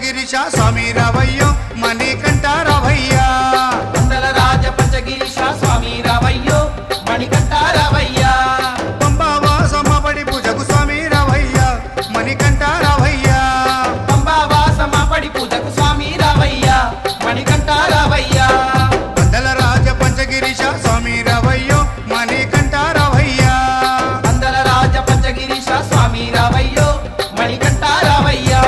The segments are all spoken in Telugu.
పంచగిరీశ స్వామి రావయ్యో మణికంఠ రావయ్యా పందల రాజ పంచగిరీశ స్వామి రావయ్యో మణికంఠ రావయ్యా పంబావాసమపడి పూజకు స్వామి రావయ్యా మణికంఠ రావయ్యా పంబావాసమపడి పూజకు స్వామి రావయ్యా మణికంఠ రావయ్యా పందల రాజ పంచగిరీశ స్వామి రావయ్యో మణికంఠ రావయ్యా పందల రాజ పంచగిరీశ స్వామి రావయ్యో మణికంఠ రావయ్యా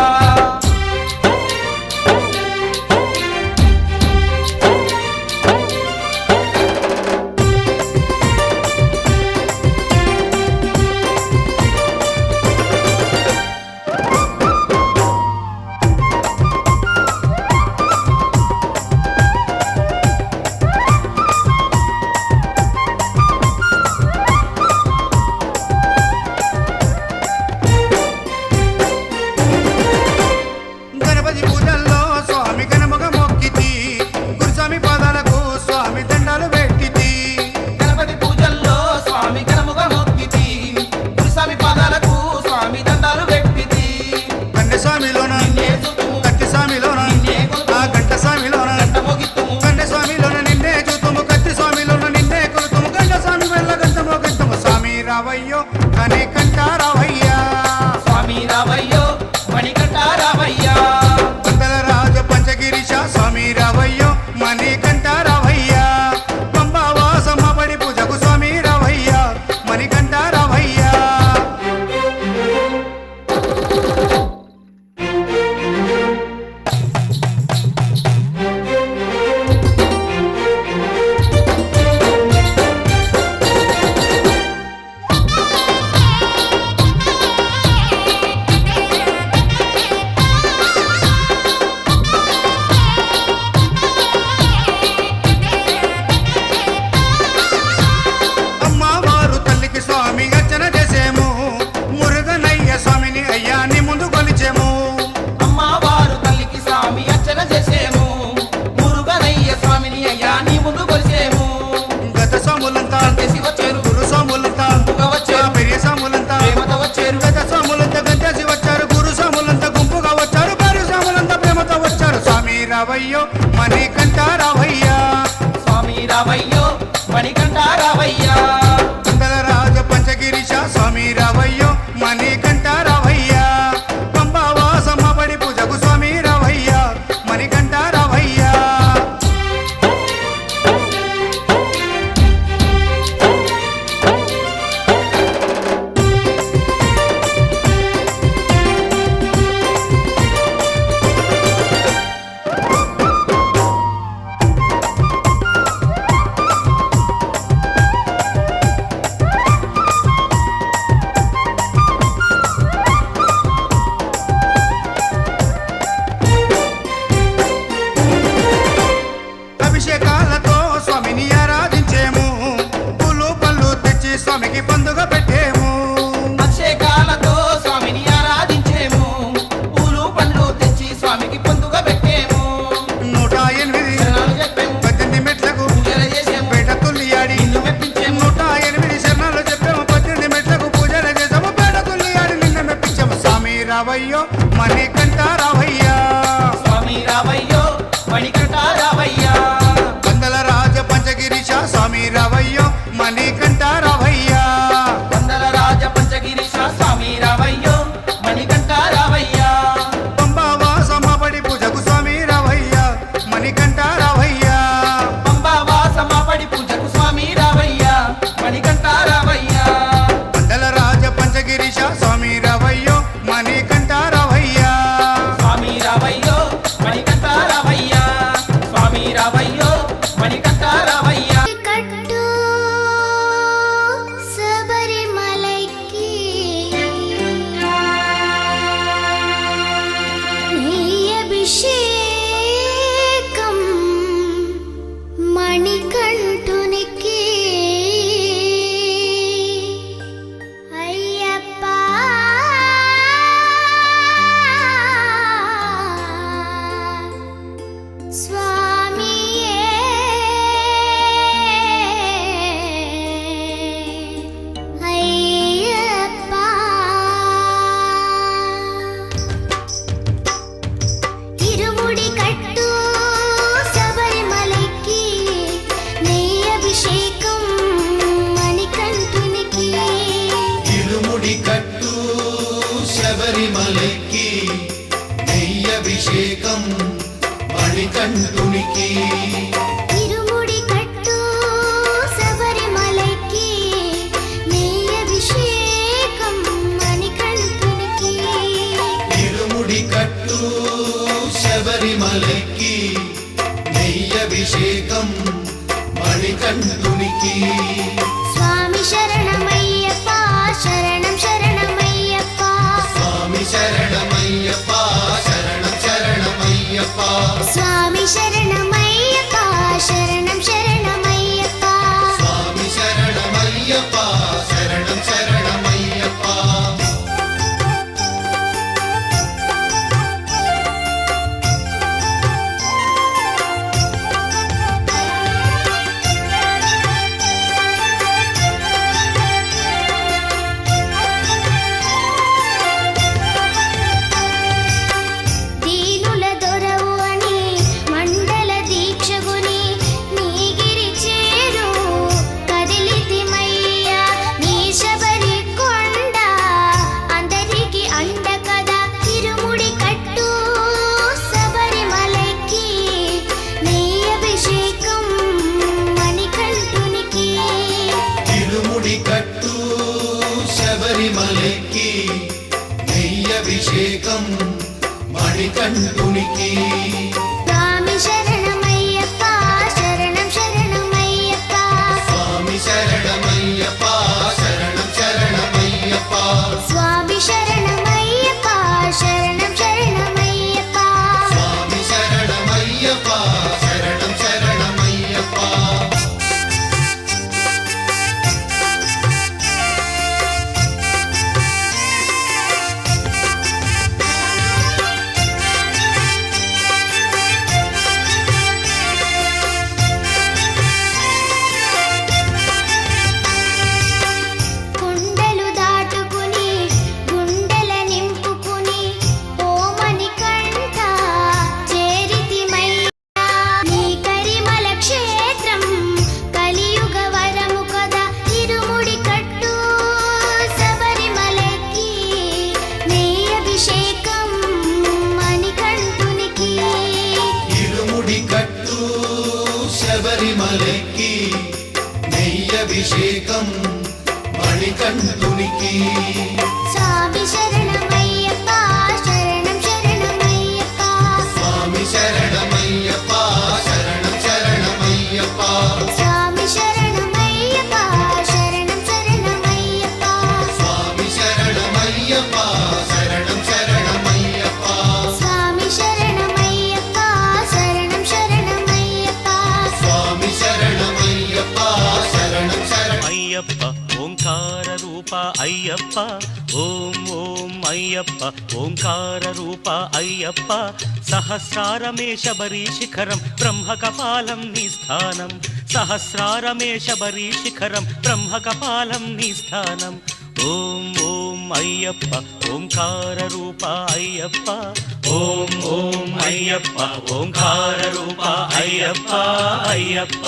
గణపతి పూజల్లో స్వామి గణముగ మొక్కితి గురుస్వామి పాదాలకు స్వామి దండాలు పెట్టితి గణపతి పూజల్లో స్వామి గణముగా మొక్కితి గురుస్వామి పాదాలకు స్వామి దండాలు పెట్టితి కన్నె స్వామిలోన నిన్నే చూతుము కత్తి స్వామిలోన నిన్నే కొలుతుము ఆ గంట స్వామిలోన గంట మోగిత్తుము కన్నె స్వామిలోన నిన్నే చూతుము కత్తి స్వామిలోన నిన్నే కొలుతుము గంట స్వామి వెళ్ళ గంట మోగిత్తుము స్వామి రావయ్యో మణికంఠ రావయ్యా స్వామి రావయ్యో మణికంఠ రావయ్యా పందల రాజ పంచగిరీశ స్వామి రావయ్యో మణికంఠ రావయ్యా పంబావాసమపడి పూజకు స్వామి రావయ్యా మణికంఠ రావయ్యా అమ్మవారు తల్లికి స్వామి అర్చన చేసేము మురుగనయ్య స్వామిని అయ్యాన్ని ముందు కొలిచేము అమ్మవారు తల్లికి స్వామి అర్చన చేసేము మురుగనయ్య స్వామిని అయ్యా నీ ముందు కొలిసేము గత స్వాములంతా చేసి వచ్చారు గురు స్వాములంతా గుంపుగా వచ్చారు పెరియ స్వాములంతా ప్రేమతో వచ్చారు గత స్వాములంతా గంటేసి వచ్చారు గురు స్వాములంతా గుంపుగా వచ్చారు భార్య స్వాములంతా ప్రేమతో వచ్చారు స్వామి రావయ్యో మణికంఠ రావయ్యా స్వామి రావయ్యో మణికంఠ రావయ్యా పందల రాజ పంచగిరీశ స్వామి రావయ్యో మణికంఠ రావయ్యా పంబావాసమపడి పూజకు స్వామి రావయ్యా మణికంఠ రావయ్యా అభిషేకాలతో స్వామిని ఆరాధించేము పూలు పళ్ళు తెచ్చి స్వామికి పండుగ పెట్టేము అభిషేకాలతో స్వామిని ఆరాధించేము పూలు పండ్లు తెచ్చి స్వామికి పొందుగా పెట్టేము 108 శరణాలు చెప్పేము 18 మెట్లకు పూజలు చేసేము పేట తుల్లియాడి నిన్ను మెప్పించేము 108 శరణాలు చెప్పాము 18 మెట్లకు పూజలు చేసాము పేట తుల్లియాడి నిన్న మెప్పించాము స్వామి రావయ్యో మణికంఠ రావయ్యా స్వామి రావయ్యో మణికంఠ రావయ్యా పందల రాజ పంచగిరీశ స్వామి రావయ్యో మణికంఠ రావయ్యా వందల రాజ పంచగిరీశ స్వామి రావయ్యో మణికంఠ రావయ్యా పంబావాసమపడి పూజకు స్వామి రావయ్యా మణికంఠ రావయ్యా పంబావాసమపడి పూజకు స్వామి రావయ్యా మణికంఠ రావయ్యా పందల రాజ పంచగిరీశ స్వామి రావయ్యో మణికంఠ రావయ్యా స్వామి రావయ్యో మణికంఠ రావయ్యా స్వామి రావయ్యో మణికంఠ రావయ్యా కట్టు స్వామి శరణమయ్యప్ప శరణం శరణమయ్యప్ప స్వామి శరణమయ్యప్ప శరణం శరణమయ్యప్ప దీనుల దొరవు అని మండల దీక్షగుని నీగిరి చేరు కదిలితిమయ్యా నీ శబరి కొండ అందరికి అండ కదా తిరుముడి కట్టు శబరిమలకి నీ అభిషేకం మణికంఠునికి తిరుముడి కట్టు శబరిమలకి నెయ్యభిషేకం మణికంఠునికి స్వామి శరణమయ్యప్ప శరణం శరణమయ్యప్ప స్వామి శరణమయ్యప్ప శరణం శరణమయ్యప్ప స్వామి శరణమయ్యప్ప శరణం శరణమయ్యప్ప స్వామి శరణమయ్యప్ప శరణం శరణమయ్యప్ప కుండలు దాటుకుని గుండెల నింపుకుని ఓమని కంఠ చేరితిమయ్యా నీ కరిమల క్షేత్రం కలియుగ వరము కదా తిరుముడి కట్టు శబరిమలకి నీ అభిషేకం మణికంఠునికి ఇరుముడి కట్టు శబరిమలకి నెయ్యభిషేకం మణికంఠునికి స్వామి శరణమయ్యప్ప శరణం శరణమయ్యప్ప స్వామి శరణమయ్యప్ప శరణం శరణమయ్యప్ప స్వామి శరణమయ్యప్ప శరణం శరణమయ్యప్ప స్వామి శరణమయ్యప్ప శరణం శరణమయ్యప్ప స్వామి శరణమయ్యప్ప శరణం శరణమయ్యప్ప స్వామి శరణమయ్యప్ప శరణం శరణం అయ్యప్ప ఓంకార రూప అయ్యప్ప ఓం ఓం అయ్యప్ప ఓంకార రూప అయ్యప్ప సహస్రారమే శబరి శిఖరం బ్రహ్మ కపాలం నీ స్థానం సహస్రారమే శబరి శిఖరం బ్రహ్మ కపాలం నీ స్థానం ఓం ఓం అయ్యప్ప ఓంకార రూప అయ్యప్ప ఓం ఓం అయ్యప్ప ఓంకార రూప అయ్యప్ప అయ్యప్ప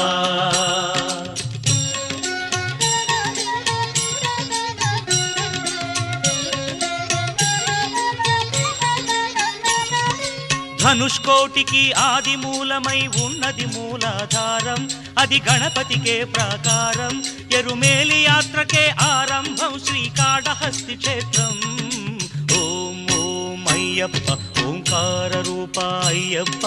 ధనుష్కోటికి ఆది మూలమై ఉన్నది మూలాధారం అది గణపతికే ప్రాకారం ఎరుమేలి యాత్రకే ఆరంభం శ్రీకాళహస్తి క్షేత్రం ఓం ఓం అయ్యప్ప ఓంకార రూప అయ్యప్ప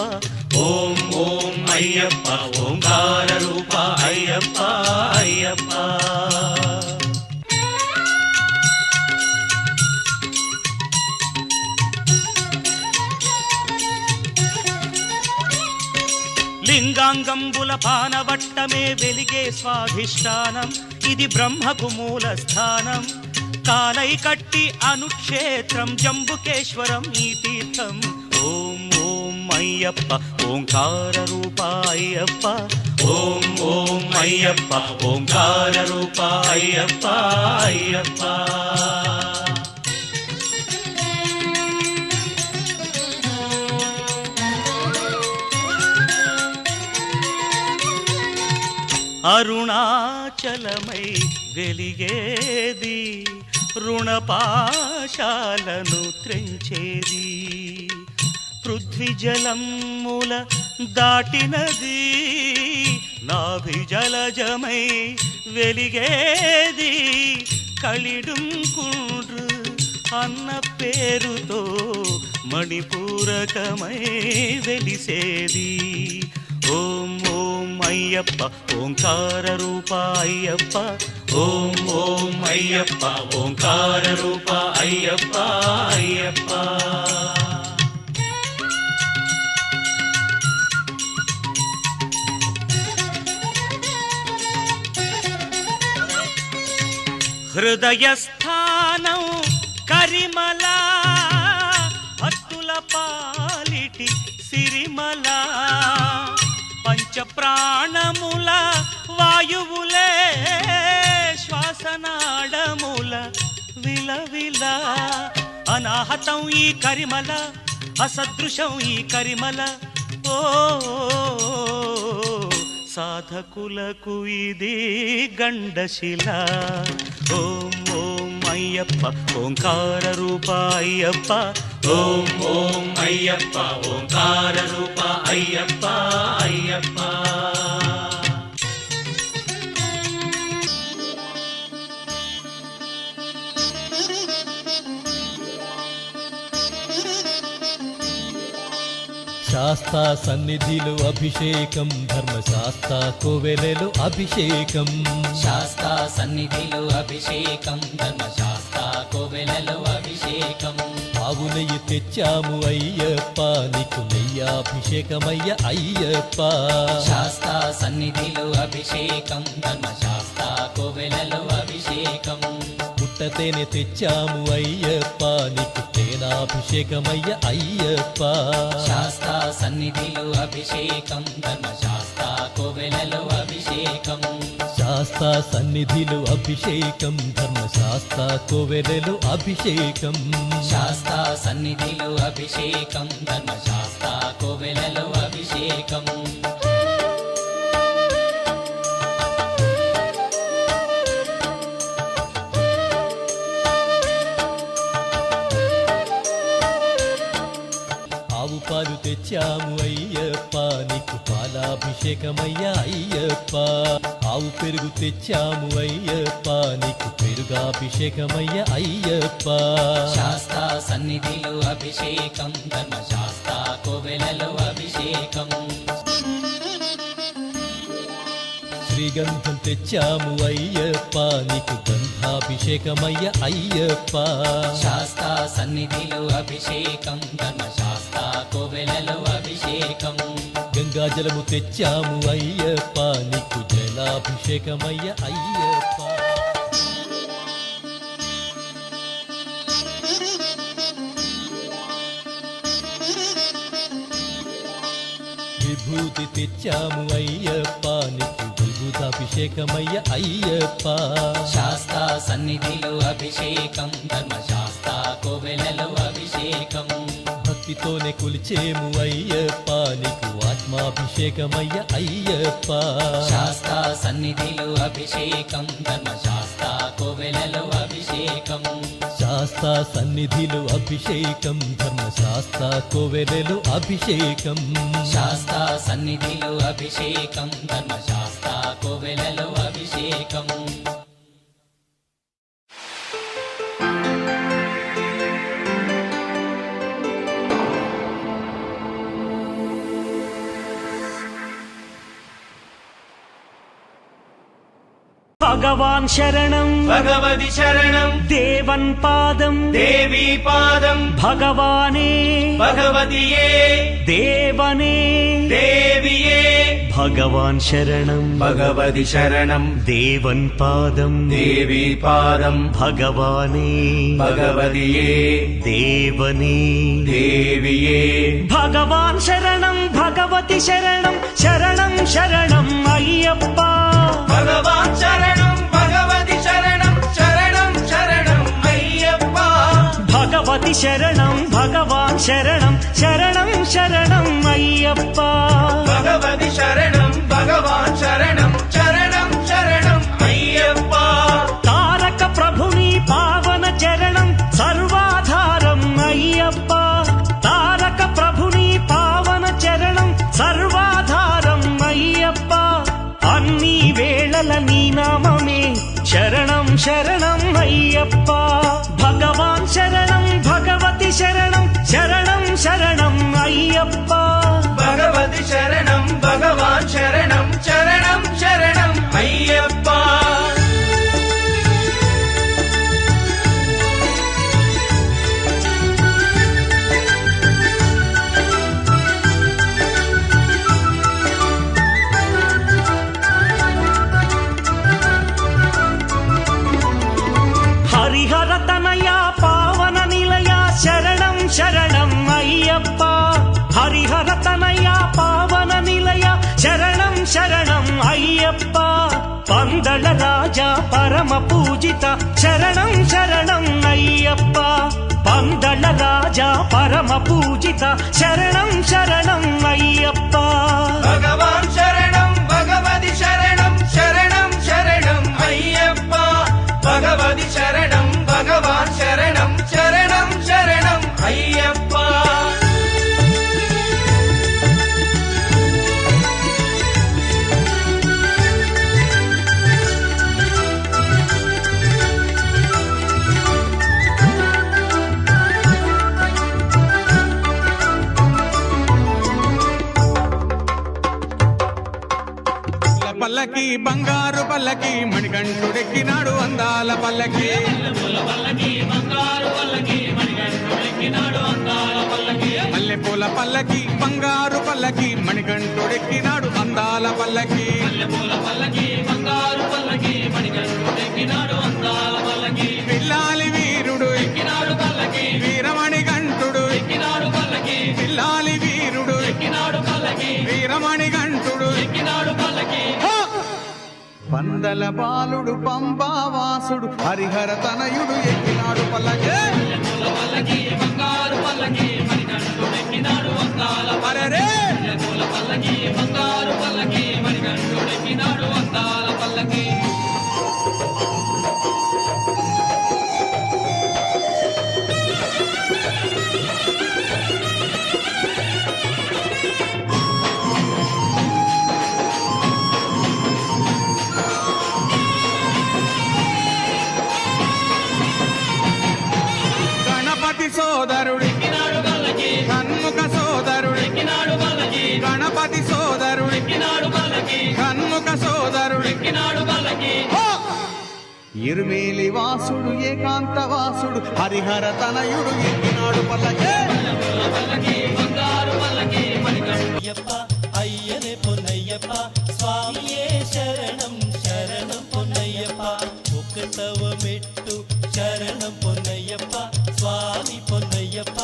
ఓం ఓం అయ్యప్ప ఓంకార రూప అయ్యప్ప అయ్యప్ప లింగాంగంబుల పానవట్టమే వెలిగే స్వాధిష్టానం ఇది బ్రహ్మకు మూల స్థానం కాలై కట్టి అనుక్షేత్రం జంబుకేశ్వరం ఈ తీర్థం ఓం ఓం అయ్యప్ప ఓంకార రూప అయ్యప్ప ఓం ఓం అయ్యప్ప ఓంకార రూప అయ్యప్ప అయ్యప్ప అరుణాచలమై వెలిగేది రుణపాశాలను త్రెంచేది పృథ్వీజలముల దాటినది నాభిజలజమై వెలిగేది కలిడుంకుండ్రు అన్న పేరుతో మణిపూరకమై వెలిసేది ఓం ఓం అయ్యప్ప ఓంకార రూప అయ్యప్ప ఓం ఓం అయ్యప్ప ఓంకార రూప అయ్యప్ప అయ్యప్ప హృదయస్థానం కరిమల భక్తుల పాలిటి సిరిమల పంచప్రాణముల వాయువులే శ్వాసనాడముల విలవిల అనాహతం ఈ కరిమల అసదృశం ఈ కరిమల ఓ సాధకులకు ఇది గండశిల ఓం ఓం అయ్యప్ప ఓంకార రూప అయ్యప్ప ఓం ఓం అయ్యప్ప ఓంకార రూప అయ్యప్ప అయ్యప్ప శాస్తా సన్నిధిలో అభిషేకం ధర్మశాస్త్ర కోవెలలో అభిషేకం శాస్తా సన్నిధిలో అభిషేకం ధర్మశాస్త్ర కోవెలలో అభిషేకం ఆవు నెయ్యి తెచ్చాము అయ్యప్ప నీకు నెయ్యాభిషేకమయ్య అయ్యప్ప శాస్తా సన్నిధిలో అభిషేకం ధర్మశాస్త్ర కోవెలలో అభిషేకం పుట్టతేనె తెచ్చాము అయ్యప్ప నీకు తేనాభిషేకమయ్య అయ్యప్ప శాస్తా సన్నిధిలో అభిషేకం ధర్మశాస్త్ర కోవెలలో అభిషేకం శాస్తా సన్నిధిలో అభిషేకం ధర్మశాస్త్ర కోవెలలో అభిషేకం శాస్తా సన్నిధిలో అభిషేకం ధర్మశాస్త్ర కోవెలలో అభిషేకం ఆవు పాలు తెచ్చాము అయ్యప్ప నీకు పాలాభిషేకమయ్య అయ్యప్ప ఆవు పెరుగు తెచ్చాము అయ్యప్ప నీకు పెరుగాభిషేకమయ్య అయ్యప్ప శాస్తా సన్నిధిలో అభిషేకం ధర్మశాస్త్ర కోవెలలో అభిషేకం శ్రీగంధం తెచ్చాము అయ్యప్ప నీకు గంధాభిషేకమయ్య అయ్యప్ప శాస్తా సన్నిధిలో అభిషేకం ధర్మశాస్త్ర కోవెలలో అభిషేకం గంగాజలము తెచ్చాము అయ్యప్ప నీకు జలాభిషేకమయ్య అయ్యప్ప విభూతి తెచ్చాము అయ్యప్ప నీకు విభూతాభిషేకమయ్య అయ్యప్ప శాస్తా సన్నిధిలో అభిషేకం ధర్మశాస్త్ర కోవెలలో అభిషేకం భక్తితోనే కొలిచేము అయ్యప్ప నీకు ఆత్మాభిషేకమయ్య అయ్యప్ప శాస్తా సన్నిధిలో అభిషేకం ధర్మశాస్త్ర కోవెలలో అభిషేకం శాస్తా సన్నిధిలో అభిషేకం ధర్మశాస్త్ర కోవెలలో అభిషేకం శాస్తా సన్నిధిలో అభిషేకం ధర్మశాస్త్ర కోవెలలో అభిషేకం భగవాన్ శరణం భగవతి శరణం దేవన్ పాదం దేవీ పాదం భగవానే భగవతియే దేవనే దేవియే భగవాన్ శరణం భగవతి శరణం దేవన్ పాదం దేవీ పాదం భగవానే భగవతియే దేవనే దేవియే భగవాన్ శరణం భగవతి శరణం శరణం శరణం అయ్యప్ప భగవాన్ శరణం భగవతి శరణం శరణం శరణం అయ్యప్ప భగవతి శరణం భగవాన్ శరణం శరణం శరణం అయ్యప్ప భగవతి శరణం భగవాన్ శరణం శరణం శరణం అయ్యప్ప తారక ప్రభుని పావన చరణం సర్వాధారం అయ్యప్ప తారక ప్రభుని పావన చరణం సర్వాధారం అయ్యప్ప అన్ని వేళల నీ నామమే శరణం శరణం అయ్యప్ప భగవాన్ శరణం భగవతి శరణం శరణం శరణం అయ్యప్ప భగవతి శరణం భగవాన్ శరణం శరణం శరణం అయ్యప్ప పందళ రాజా పరమ పూజిత శరణం శరణం అయ్యప్ప పందళ రాజా పరమ పూజిత శరణం శరణం అయ్యప్ప భగవాన్ శరణం భగవతి శరణం శరణం శరణం అయ్యప్ప భగవతి శరణం భగవాన్ శరణం శరణం శరణం అయ్యప్ప పల్లకి బంగారు పల్లకి మణికంఠుడెక్కినాడు అందాల పల్లకి మల్లెపూల పల్లకి బంగారు పల్లకి మణికంఠుడెక్కినాడు అందాల పల్లకి పిల్లాలి వీరుడు వీరమణి గంటుడు పిల్లాలి వీరుడు వీరమణి గంటుడు పందల బాలుడు పంబావాసుడు హరిహర తనయుడు ఎక్కినాడు పల్లకి అరెరే! గణపతి సోదరుడు షణ్ముఖ సోదరుడు గణపతి సోదరుడు షణ్ముఖ సోదరుడు ఇరుమేలి వాసుడు ఏకాంత వాసుడు హరిహర తనయుడు ఎక్కినాడు పల్లకి అయ్యప్ప అయ్యనే పొన్నయ్యప్ప స్వామియే శరణం శరణం పొన్నయ్యప్ప ఒకటవ మెట్టు శరణం పొన్నయ్యప్ప స్వామి పొన్నయ్యప్ప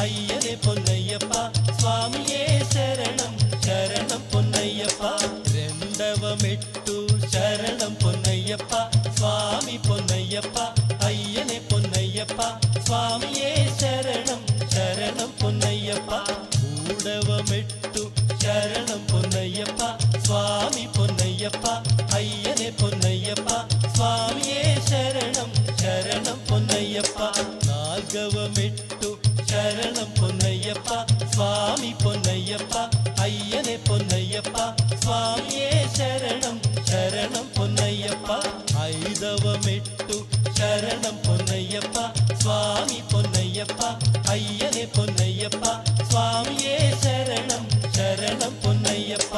అయ్యనే పొన్నయ్యప్ప స్వామియే శరణం శరణం పొన్నయ్యప్ప రెండవ మెట్టు శరణం పొన్నయ్యప్ప స్వామి పొన్నయ్యప్ప అయ్యనే పొన్నయ్యప్ప స్వామియే శరణం శరణం పొన్నయ్యప్ప మూడవ మెట్టు శరణం పొన్నయ్యప్ప స్వామి పొన్నయ్యప్ప అయ్యనే పొన్నయ్యప్ప స్వామియే శరణం శరణం పొన్నయ్యప్ప నాల్గవ మెట్టు శరణం పొన్నయ్యప్ప స్వామి పొన్నయ్యప్ప అయ్యనే పొన్నయ్యప్ప స్వామియే శరణం శరణం పొన్నయ్యప్ప ఐదవ మెట్టు శరణం పొన్నయ్యప్ప స్వామి పొన్నయ్యప్ప అయ్యనే పొన్నయ్యప్ప స్వామియే శరణం శరణం పొన్నయ్యప్ప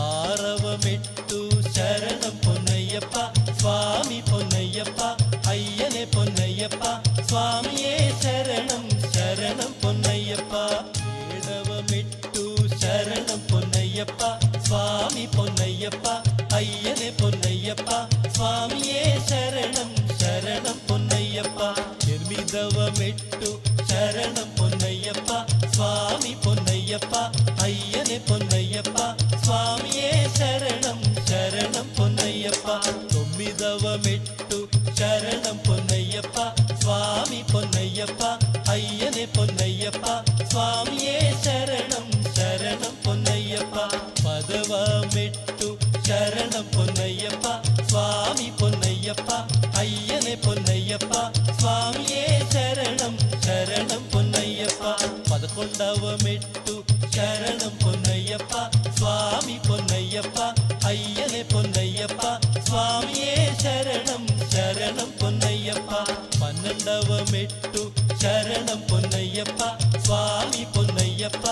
ఆరవ మెట్టు శరణం పొన్నయ్యప్ప స్వామి పొన్నయ్యప్ప అయ్యనే పొన్నయ్యప్ప స్వామియే శరణం శరణం పొన్నయ్యప్ప ఏడవ మెట్టు శరణం పొన్నయ్యప్ప స్వామి పొన్నయ్యప్ప అయ్యనే పొన్నయ్యప్ప స్వామియే శరణం శరణం పొన్నయ్యప్ప ఎనిమిదవ మెట్టు శరణం పొన్నయ్యప్ప స్వామి పొన్నయ్యప్ప అయ్యనే పొన్నయ్యప్ప స్వామియే శరణం శరణం పొన్నయ్యప్ప తొమ్మిదవ మెట్టు శరణం పొన్నయ్యప్ప స్వామి పొన్నయ్యప్ప అయ్యనే పొన్నయ్యప్ప స్వామియే శరణం శరణం పొన్నయ్యప్ప పదవ మెట్టు శరణం పొన్నయ్యప్ప స్వామి పొన్నయ్యప్ప అయ్యనే పొన్నయ్యప్ప స్వామియే శరణం శరణం పొన్నయ్యప్ప పదకొండవ మెట్టు శరణం పొన్నయ్యప్ప స్వామి పొన్నయ్యప్ప అయ్యనే పొన్నయ్యప్ప స్వామియే శరణం శరణం పొన్నయ్యప్ప పన్నెండవ మెట్టు శరణం పొన్నయ్యప్ప స్వామి పొన్నయ్యప్ప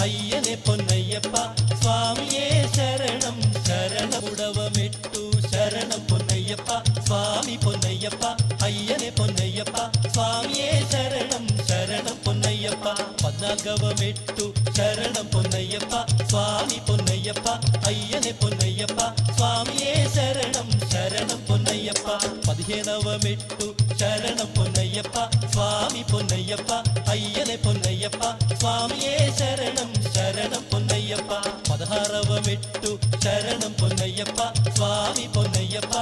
అయ్యనే పొన్నయ్యప్ప స్వామియే శరణం శరణం మూడవ మెట్టు శరణం పొన్నయ్యప్ప స్వామి పొన్నయ్యప్ప అయ్యనే పొన్నయ్యప్ప స్వామియే శరణం శరణం పొన్నయ్యప్ప పద్నాలుగవ మెట్టు శరణం పొన్నయ్యప్ప స్వామి పొన్నయ్యప్ప అయ్యనే పొన్నయ్యప్ప స్వామియే శరణం శరణం పొన్నయ్యప్ప పదిహేనవ మెట్టు శరణం పొన్నయ్యప్ప స్వామి పొన్నయ్యప్ప అయ్యనే పొన్నయ్యప్ప స్వామియే శరణం శరణం పొన్నయ్యప్ప పదహారవ మెట్టు శరణం పొన్నయ్యప్ప స్వామి పొన్నయ్యప్ప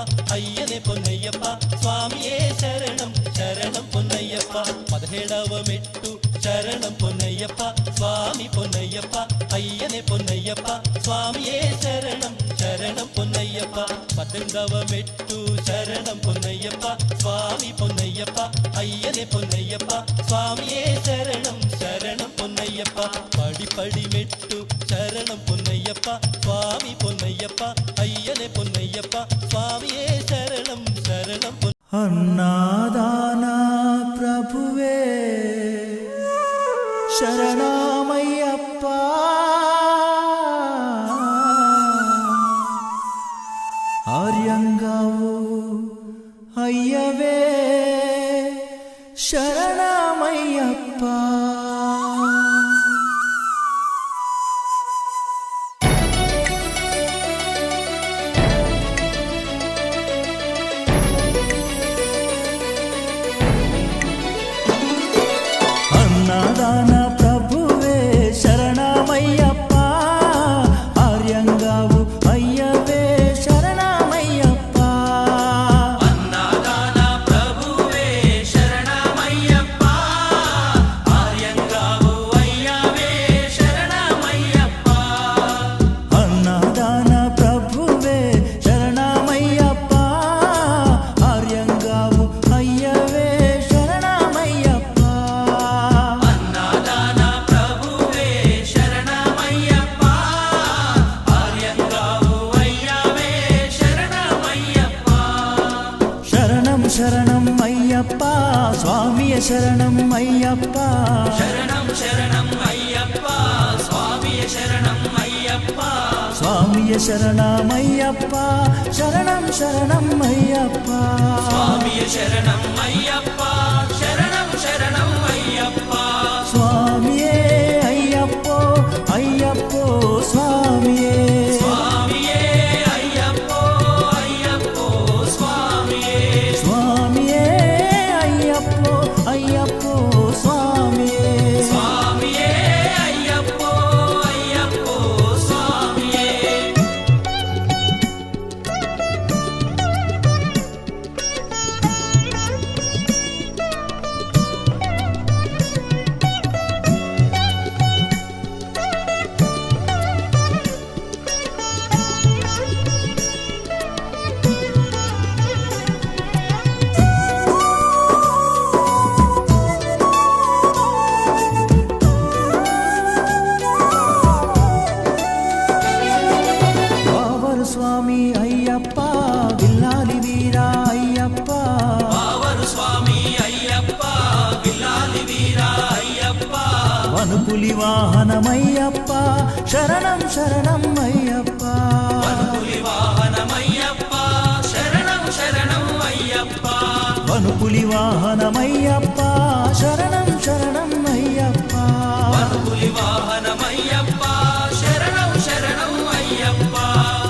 17వ మెట్టు శరణం పొన్నయ్యప్ప స్వామి పొన్నయ్యప్ప అయ్యనే పొన్నయ్యప్ప స్వామియే శరణం శరణం పొన్నయ్యప్ప 18వ మెట్టు శరణం పొన్నయ్యప్ప స్వామి పొన్నయ్యప్ప అయ్యనే పొన్నయ్యప్ప స్వామియే శరణం శరణం పొన్నయ్యప్ప పడి మెట్టు శరణం పొన్నయ్యప్ప స్వామి పొన్నయ్యప్ప అయ్యనే పొన్నయ్యప్ప స్వామియే శరణం శరణం అన్నాదానా ప్రభువే శరణమయ్యప్ప ఆర్యంగావు అయ్యవే శరణమయ్యప్ప అన్నదాన ప్రభువే శరణమయ్యప్ప ఆర్యంగావు అయ్యవే శరణమయ్యప్ప అన్నదాన ప్రభువే శరణమయ్యప్ప ఆర్యంగావు అయ్యవే శరణమయ్యప్ప అన్నదాన ప్రభువే శరణమయ్యప్ప ఆర్యంగావు అయ్యవే శరణమయ్యప్ప అన్నదాన ప్రభువే శరణమయ్యప్ప ఆర్యంగావు అయ్యవే శరణమయ్యప్ప శరణం శరణం అయ్యప్ప స్వామియ శరణం అయ్యప్ప శరణం శరణం అయ్యప్ప స్వామియ శరణం అయ్యప్ప స్వామియ శరణమయ్యప్ప శరణం శరణం అయ్యప్ప స్వామియ శరణం అయ్యప్ప శరణం శరణం అయ్యప్ప స్వామియే అయ్యప్పో అయ్యప్పో స్వామియే స్వామియే అయ్యప్పో అయ్యప్పో స్వామియే స్వామియే అయ్యప్పో అయ్యప్పో స్వామియే స్వామియే అయ్యప్పో అయ్యప్పో స్వామియే వావరు స్వామి అయ్యప్ప విల్లాలి వీరా అయ్యప్ప పావరు స్వామి అయ్యప్ప విల్లాలి వీరా అయ్యప్ప వనుపులి వాహనమయ్యప్ప శరణం శరణం అయ్యప్ప పులి వాహనమయ్యప్ప శరణం శరణం అయ్యప్ప వనుపులి వాహనమయ్యప్ప శరణం శరణం అయ్యప్ప పులి వాహనమయ్యప్ప శరణం శరణం అయ్యప్ప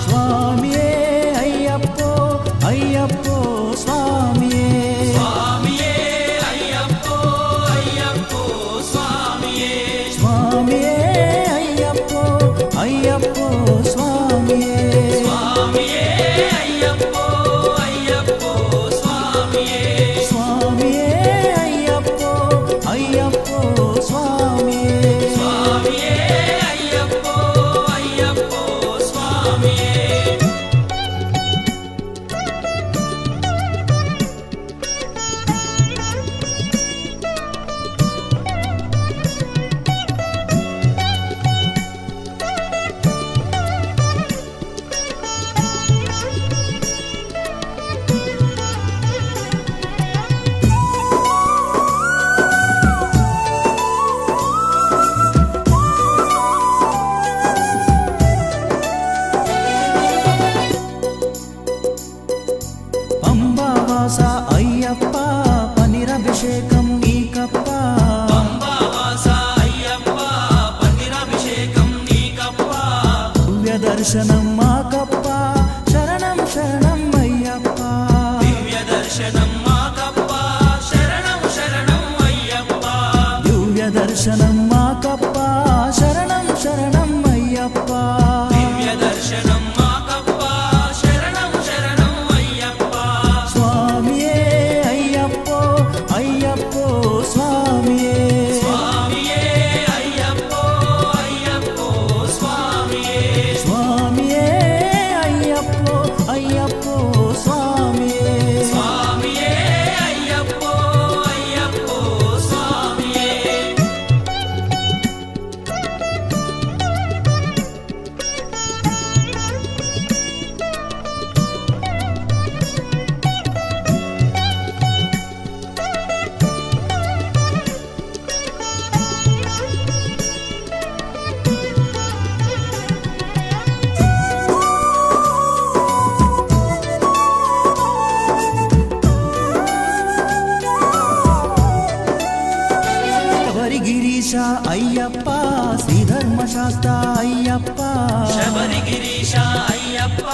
స్వామియే అయ్యప్పో అయ్యప్పో స్వామియే స్వామియే అయ్యప్పో అయ్యప్పో స్వామియే స్వామియే అయ్యప్పో అయ్యప్పో స్వామియే స్వామియే అయ్యప్పో అయ్యప్పో స్వామియే స్వామియే అయ్యప్పో అయ్యప్పో స్వామియే స్వామియే అయ్యప్పో అయ్యప్పో స్వామియే పంబావాస అయ్యప్ప పనిరభిషేకం నీకప్ప పంబావాస అయ్యప్ప పన్నీరాభిషేకం నీకప్ప దివ్య దర్శనం మాకప్ప శరణం శరణం అయ్యప్ప దివ్య దర్శనం మాకప్ప శరణం శరణం అయ్యప్ప దివ్య దర్శనం మాకప్ప శరణం శరణం అయ్యప్ప దివ్య దర్శనం మాకప్ప శరణం శరణం అయ్యప్ప స్వామియే అయ్యప్పో అయ్యప్పో స్వామి గిరీశ అయ్యప్ప శ్రీధర్మశాస్త్ర అయ్యప్ప శబరిగిరీశ అయ్యప్ప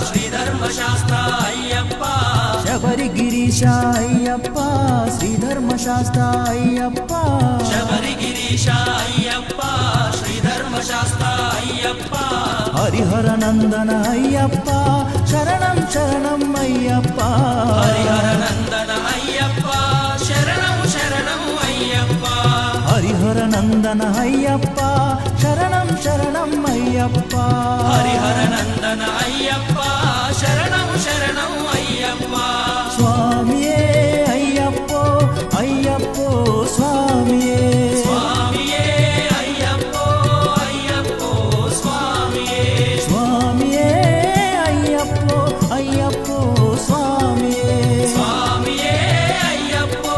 శ్రీధర్మశాస్త్ర అయ్యప్ప శబరిగిరీశ అయ్యప్ప శ్రీధర్మశాస్త్ర అయ్యప్ప శబరిగిరీశ అయ్యప్ప శ్రీధర్మశాస్త్ర అయ్యప్ప హరిహర నందన అయ్యప్ప శరణం శరణం అయ్యప్ప హరిహర నందన అయ్యప్ప శరణం శరణం అయ్యప్ప హరిహర నందన అయ్యప్ప శరణం శరణం అయ్యప్ప హరిహర నందన అయ్యప్ప శరణం శరణం అయ్యప్ప స్వామియే అయ్యప్పో అయ్యప్పో స్వామియే స్వామియే అయ్యప్పో అయ్యప్పో స్వామియే స్వామియే అయ్యప్పో అయ్యప్పో స్వామియే స్వామియే అయ్యప్పో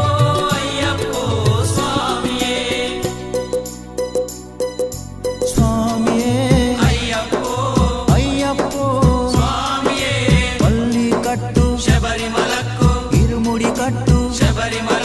అయ్యప్పో స్వామియే స్వామియే అయ్యప్పో అయ్యప్పో స్వామియే పల్లి కట్టు శబరిమలకు ఇరుముడి కట్టు శబరిమల